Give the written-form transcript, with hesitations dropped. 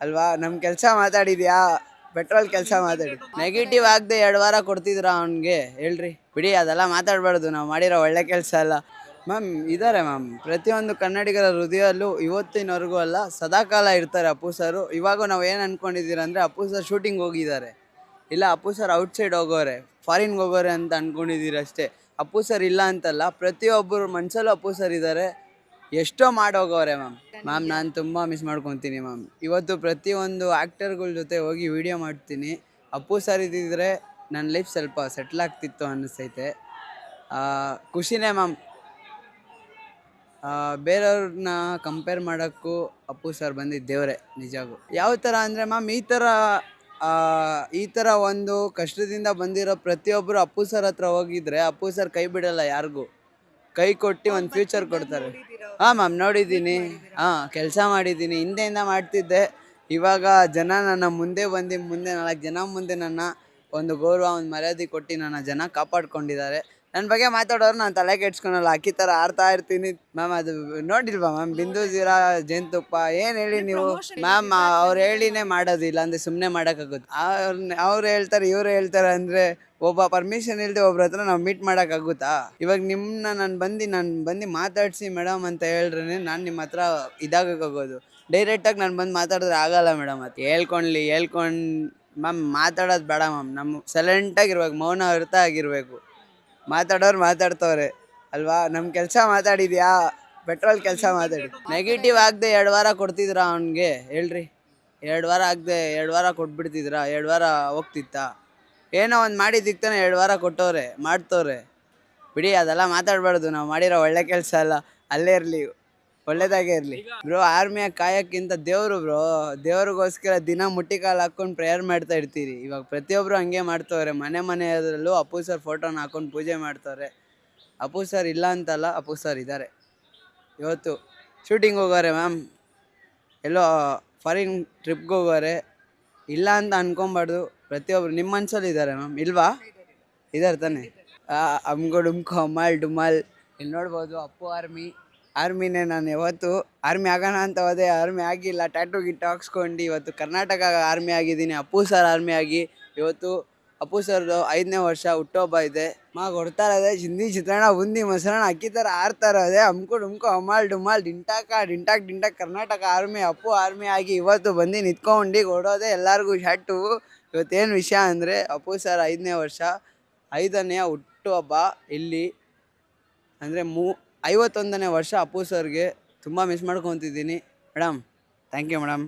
ಅಲ್ವಾ? ನಮ್ ಕೆಲಸ ಮಾತಾಡಿದ್ಯಾ? ಪೆಟ್ರೋಲ್ ಕೆಲಸ ಮಾತಾಡಿ. ನೆಗೆಟಿವ್ ಆಗದೆ 2 ವಾರ ಕೊಡ್ತಿದ್ರ ಅವ್ನಿಗೆ ಹೇಳ್ರಿ. ಬಿಡಿ ಅದೆಲ್ಲ ಮಾತಾಡಬಾರ್ದು. ನಾವು ಮಾಡಿರೋ ಒಳ್ಳೆ ಕೆಲಸ ಅಲ್ಲ. ಮ್ಯಾಮ್ ಇದ್ದಾರೆ ಮ್ಯಾಮ್. ಪ್ರತಿಯೊಂದು ಕನ್ನಡಿಗರ ಹೃದಯಲ್ಲೂ ಇವತ್ತಿನವರೆಗೂ ಅಲ್ಲ ಸದಾಕಾಲ ಇರ್ತಾರೆ ಅಪ್ಪು ಸರು. ಇವಾಗೂ ನಾವು ಏನು ಅನ್ಕೊಂಡಿದ್ದೀರ ಅಂದರೆ ಅಪ್ಪು ಸರ್ ಶೂಟಿಂಗ್ ಹೋಗಿದ್ದಾರೆ, ಇಲ್ಲ ಅಪ್ಪು ಸರ್ ಔಟ್ಸೈಡ್ ಹೋಗೋರೆ, ಫಾರಿನ್ಗೆ ಹೋಗೋರೆ ಅಂತ ಅನ್ಕೊಂಡಿದ್ದೀರಿ ಅಷ್ಟೇ. ಅಪ್ಪು ಸರ್ ಇಲ್ಲ ಅಂತಲ್ಲ, ಪ್ರತಿಯೊಬ್ಬರು ಮನಸ್ಸಲ್ಲೂ ಅಪ್ಪು ಸರ್ ಇದ್ದಾರೆ. ಎಷ್ಟೋ ಮಾಡೋಗವ್ರೆ ಮ್ಯಾಮ್. ಮ್ಯಾಮ್ ನಾನು ತುಂಬ ಮಿಸ್ ಮಾಡ್ಕೊತೀನಿ ಮ್ಯಾಮ್. ಇವತ್ತು ಪ್ರತಿಯೊಂದು ಆ್ಯಕ್ಟರ್ಗಳ ಜೊತೆ ಹೋಗಿ ವೀಡಿಯೋ ಮಾಡ್ತೀನಿ. ಅಪ್ಪು ಸರ್ ಇದ್ದಿದ್ರೆ ನನ್ನ ಲೈಫ್ ಸ್ವಲ್ಪ ಸೆಟ್ಲ್ ಆಗ್ತಿತ್ತು ಅನ್ನಿಸ್ತೈತೆ. ಖುಷಿನೇ ಮ್ಯಾಮ್. ಬೇರೆಯವ್ರನ್ನ ಕಂಪೇರ್ ಮಾಡೋಕ್ಕೂ ಅಪ್ಪು ಸರ್ ಬಂದಿದ್ದು ದೇವರೇ ನಿಜವಾಗೂ. ಯಾವ ಥರ ಅಂದರೆ ಮ್ಯಾಮ್ ಈ ಥರ ಒಂದು ಕಷ್ಟದಿಂದ ಬಂದಿರೋ ಪ್ರತಿಯೊಬ್ಬರು ಅಪ್ಪು ಸರ್ ಹತ್ರ ಹೋಗಿದ್ರೆ ಅಪ್ಪು ಸರ್ ಕೈ ಬಿಡಲ್ಲ ಯಾರಿಗೂ. ಕೈ ಕೊಟ್ಟು ಒಂದು ಫ್ಯೂಚರ್ ಕೊಡ್ತಾರೆ. ಹಾಂ ಮ್ಯಾಮ್ ನೋಡಿದ್ದೀನಿ. ಹಾಂ ಕೆಲಸ ಮಾಡಿದ್ದೀನಿ, ಹಿಂದೆಯಿಂದ ಮಾಡ್ತಿದ್ದೆ. ಇವಾಗ ಜನ ನನ್ನ ಮುಂದೆ 4 ಜನ ಮುಂದೆ ನನ್ನ ಒಂದು ಗೌರವ, ಒಂದು ಮರ್ಯಾದೆ ಕೊಟ್ಟು ನನ್ನ ಜನ ಕಾಪಾಡ್ಕೊಂಡಿದ್ದಾರೆ. ನನ್ನ ಬಗ್ಗೆ ಮಾತಾಡೋರು ನಾನು ತಲೆ ಕೆಡ್ಸ್ಕೊಳಲ್ಲ. ಅಕ್ಕಿ ಥರ ಆಡ್ತಾ ಇರ್ತೀನಿ ಮ್ಯಾಮ್. ಅದು ನೋಡಿಲ್ವಾ ಮ್ಯಾಮ್? ಬಿಂದು ಜೀರಾ ಜೇನುತುಪ್ಪ ಏನು ಹೇಳಿ ನೀವು ಮ್ಯಾಮ್? ಅವ್ರು ಹೇಳಿನೇ ಮಾಡೋದಿಲ್ಲ ಅಂದರೆ ಸುಮ್ಮನೆ ಮಾಡೋಕ್ಕಾಗುತ್ತೆ? ಅವ್ರು ಹೇಳ್ತಾರೆ, ಇವ್ರು ಹೇಳ್ತಾರೆ ಅಂದರೆ ಒಬ್ಬ ಪರ್ಮಿಷನ್ ಇಲ್ಲದೆ ಒಬ್ರ ಹತ್ರ ನಾವು ಮೀಟ್ ಮಾಡೋಕ್ಕಾಗುತ್ತಾ? ಇವಾಗ ನಿಮ್ಮನ್ನ ನಾನು ಬಂದು ಮಾತಾಡಿಸಿ ಮೇಡಮ್ ಅಂತ ಹೇಳಿದ್ರೆ ನಾನು ನಿಮ್ಮ ಹತ್ರ ಇದಾಗೋಕ್ಕಾಗೋದು. ಡೈರೆಕ್ಟಾಗಿ ನಾನು ಬಂದು ಮಾತಾಡಿದ್ರೆ ಆಗಲ್ಲ ಮೇಡಮ್. ಅದು ಹೇಳ್ಕೊಂಡು ಮ್ಯಾಮ್ ಮಾತಾಡೋದು ಬೇಡ ಮ್ಯಾಮ್. ನಮ್ಮ ಸೈಲೆಂಟಾಗಿರ್ಬೇಕು, ಮೌನ ವ್ರತ ಆಗಿರಬೇಕು. ಮಾತಾಡೋರು ಮಾತಾಡ್ತವ್ರೆ ಅಲ್ವಾ? ನಮ್ಮ ಕೆಲಸ ಮಾತಾಡಿದ್ಯಾ? ಪೆಟ್ರೋಲ್ ಕೆಲಸ ಮಾತಾಡಿ. ನೆಗೆಟಿವ್ ಆಗದೆ 2 ವಾರ ಕೊಡ್ತಿದ್ರ ಅವ್ನಿಗೆ ಹೇಳ್ರಿ. 2 ವಾರ ಆಗದೆ 2 ವಾರ ಕೊಟ್ಬಿಡ್ತಿದ್ರಾ? 2 ವಾರ ಹೋಗ್ತಿತ್ತಾ? ಏನೋ ಒಂದು ಮಾಡಿದ್ದಕ್ಕೆ ತಾನೇ 2 ವಾರ ಕೊಟ್ಟವ್ರೆ, ಮಾಡ್ತವ್ರೆ. ಬಿಡಿ ಅದೆಲ್ಲ ಮಾತಾಡಬಾರ್ದು. ನಾವು ಮಾಡಿರೋ ಒಳ್ಳೆ ಕೆಲಸ ಅಲ್ಲ. ಅಲ್ಲೇ ಇರಲಿ, ಒಳ್ಳೇದಾಗೇ ಇರಲಿ ಬ್ರೋ. ಆರ್ಮಿಯಾಗ ಕಾಯೋಕ್ಕಿಂತ ದೇವರು ಬ್ರೋ. ದೇವ್ರಿಗೋಸ್ಕರ ದಿನ ಮುಟ್ಟಿ ಕಾಲು ಹಾಕ್ಕೊಂಡು ಪ್ರೇಯರ್ ಮಾಡ್ತಾ ಇರ್ತೀರಿ. ಇವಾಗ ಪ್ರತಿಯೊಬ್ಬರು ಹಂಗೆ ಮಾಡ್ತವ್ರೆ. ಮನೆಯಲ್ಲೂ ಅಪ್ಪು ಸರ್ ಫೋಟೋನ ಹಾಕೊಂಡು ಪೂಜೆ ಮಾಡ್ತವ್ರೆ. ಅಪ್ಪು ಸರ್ ಇಲ್ಲ ಅಂತಲ್ಲ, ಅಪ್ಪು ಸರ್ ಇದ್ದಾರೆ. ಇವತ್ತು ಶೂಟಿಂಗ್ ಹೋಗೋರೆ ಮ್ಯಾಮ್, ಎಲ್ಲೋ ಫಾರಿನ್ ಟ್ರಿಪ್ಗೆ ಹೋಗೋರೆ. ಇಲ್ಲ ಅಂತ ಅನ್ಕೊಬಾರ್ದು. ಪ್ರತಿಯೊಬ್ಬರು ನಿಮ್ಮ ಮನ್ಸಲ್ಲಿ ಇದ್ದಾರೆ ಮ್ಯಾಮ್, ಇಲ್ವಾ? ಇದ್ದಾರೆ ತಾನೆ? ಅಮ್ಗೋ ಡುಮ್ಕೋ ಅಮ್ಮಾಲ್ ಡುಮಾಲ್. ಇಲ್ಲಿ ನೋಡ್ಬೋದು ಅಪ್ಪು ಆರ್ಮಿನೇ. ನಾನು ಯಾವತ್ತು ಆರ್ಮಿ ಆಗೋಣ ಅಂತ ಹೋದೆ, ಆರ್ಮಿ ಆಗಿಲ್ಲ. ಟ್ಯಾಟೂ ಗಿಟ್ಟು ಹಾಕ್ಸ್ಕೊಂಡು ಇವತ್ತು ಕರ್ನಾಟಕ ಆರ್ಮಿ ಆಗಿದ್ದೀನಿ. ಅಪ್ಪು ಸರ್ ಆರ್ಮಿ ಆಗಿ ಇವತ್ತು ಅಪ್ಪು ಸರ್ದು 5ನೇ ವರ್ಷ ಹುಟ್ಟುಹಬ್ಬ ಇದೆ. ಕೊಡ್ತಾ ಇರೋದೆ ಹಿಂದಿ ಚಿತ್ರಾನ್ನ, ಬುಂದಿ ಮೊಸರನ್ನ, ಅಕ್ಕಿ ಥರ ಆಡ್ತಾ ಇರೋದೆ. ಅಮ್ಕೋ ಡುಮ್ಕೋ ಅಮ್ಮಾಲ್ ಡುಮಾಲ್ ಡಿಂಟಾಕ್ ಕರ್ನಾಟಕ ಆರ್ಮಿ. ಅಪ್ಪು ಆರ್ಮಿ ಆಗಿ ಇವತ್ತು ಬಂದು ನಿಂತ್ಕೊಂಡು ಕೊಡೋದೆ ಎಲ್ಲರಿಗೂ ಶರ್ಟು. ಇವತ್ತೇನು ವಿಷಯ ಅಂದರೆ ಅಪ್ಪು ಸರ್ 5ನೇ ವರ್ಷ, 5ನೇ ಹುಟ್ಟುಹಬ್ಬ ಇಲ್ಲಿ ಅಂದರೆ 51ನೇ ವರ್ಷ ಅಪ್ಪು ಸರ್ಗೆ. ತುಂಬ ಮಿಸ್ ಮಾಡ್ಕೊತಿದ್ದೀನಿ ಮೇಡಮ್. Thank you madam.